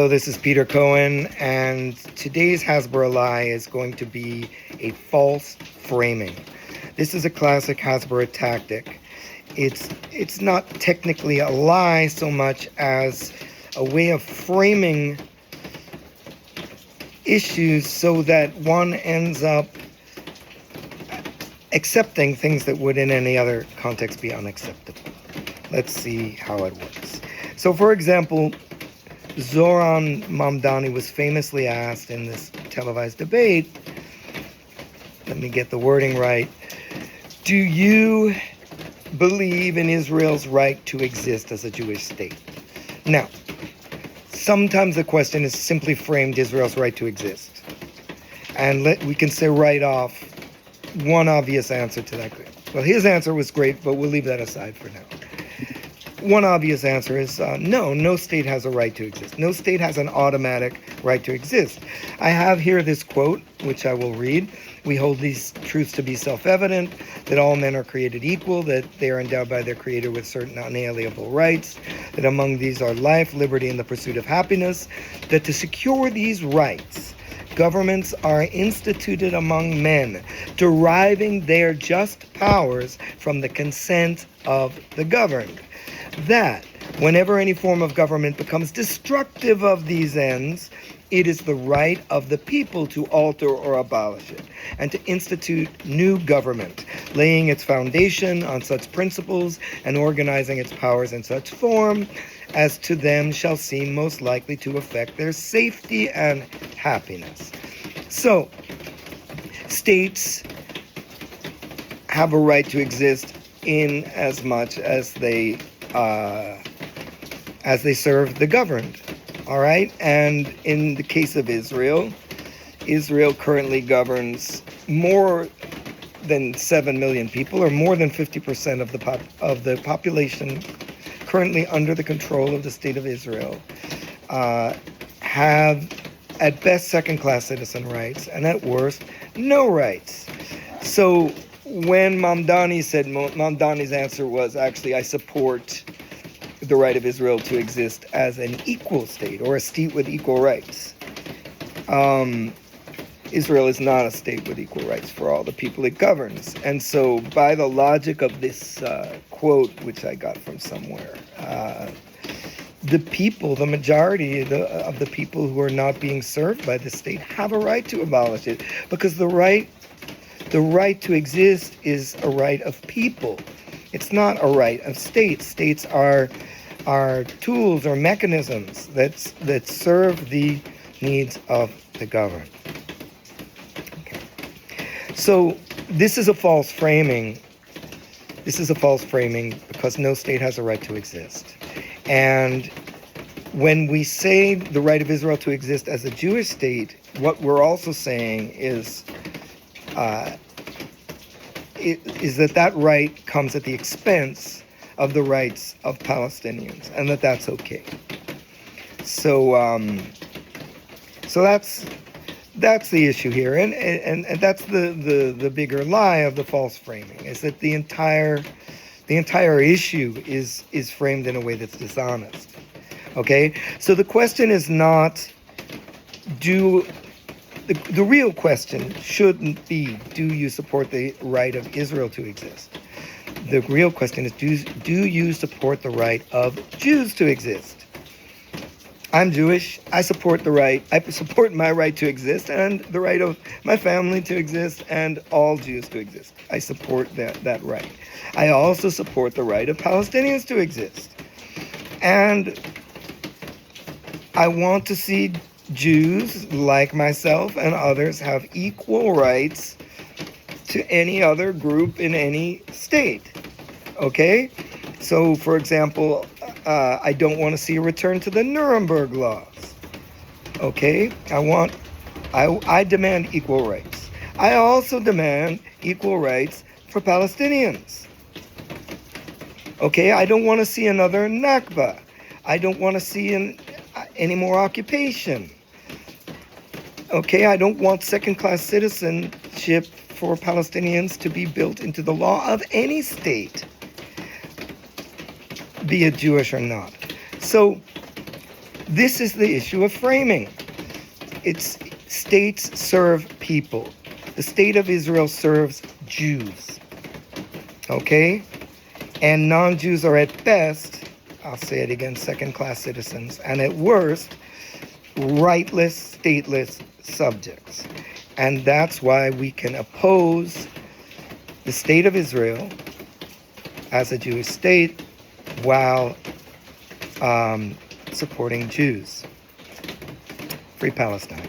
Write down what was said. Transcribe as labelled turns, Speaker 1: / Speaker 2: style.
Speaker 1: So this is Peter Cohen, and today's Hasbara lie is going to be a false framing. This is a classic Hasbara tactic. It's not technically a lie so much as a way of framing issues so that one ends up accepting things that would in any other context be unacceptable. Let's see how it works. So for example, Zoran Mamdani was famously asked in this televised debate, let me get the wording right, do you believe in Israel's right to exist as a Jewish state? Now, sometimes the question is simply framed Israel's right to exist. And we can say right off one obvious answer to that. Well, his answer was great, but we'll leave that aside for now. One obvious answer is no state has a right to exist. No state has an automatic right to exist. I have here this quote, which I will read. We hold these truths to be self-evident, that all men are created equal, that they are endowed by their Creator with certain unalienable rights, that among these are life, liberty, and the pursuit of happiness, that to secure these rights, governments are instituted among men, deriving their just powers from the consent of the governed. That whenever any form of government becomes destructive of these ends, it is the right of the people to alter or abolish it, and to institute new government, laying its foundation on such principles and organizing its powers in such form as to them shall seem most likely to affect their safety and happiness. So, states have a right to exist in as much as they serve the governed, all right? And in the case of Israel, Israel currently governs more than 7 million people, or more than 50% of the population currently under the control of the state of Israel, have at best second-class citizen rights, and at worst, no rights. So when Mamdani said, Mamdani's answer was actually, I support the right of Israel to exist as an equal state, or a state with equal rights. Israel is not a state with equal rights for all the people it governs. And so by the logic of this quote, which I got from somewhere, the people, the majority of the people who are not being served by the state have a right to abolish it, because the right to exist is a right of people. It's not a right of states. States are tools or mechanisms that serve the needs of the governed. Okay. So this is a false framing. This is a false framing because no state has a right to exist. And when we say the right of Israel to exist as a Jewish state, what we're also saying is that right comes at the expense of the rights of Palestinians, and that's okay. So that's the issue here, and that's the bigger lie of the false framing, is that the entire issue is framed in a way that's dishonest. Okay, so the question is not the real question shouldn't be, do you support the right of Israel to exist? The real question is, do you support the right of Jews to exist? I'm Jewish. I support my right to exist, and the right of my family to exist, and all Jews to exist. I support that right. I also support the right of Palestinians to exist. And I want to see Jews, like myself and others, have equal rights to any other group in any state. Okay? So, for example, I don't want to see a return to the Nuremberg laws. Okay? I demand equal rights. I also demand equal rights for Palestinians. Okay? I don't want to see another Nakba. I don't want to see any more occupation. Okay? I don't want second-class citizenship for Palestinians to be built into the law of any state, be it Jewish or not. So This is the issue of framing. It's states serve people. The state of Israel serves Jews. Okay? And non-Jews are at best, I'll say it again, second-class citizens, and at worst, rightless, stateless subjects. And that's why we can oppose the state of Israel as a Jewish state while supporting Jews. Free Palestine.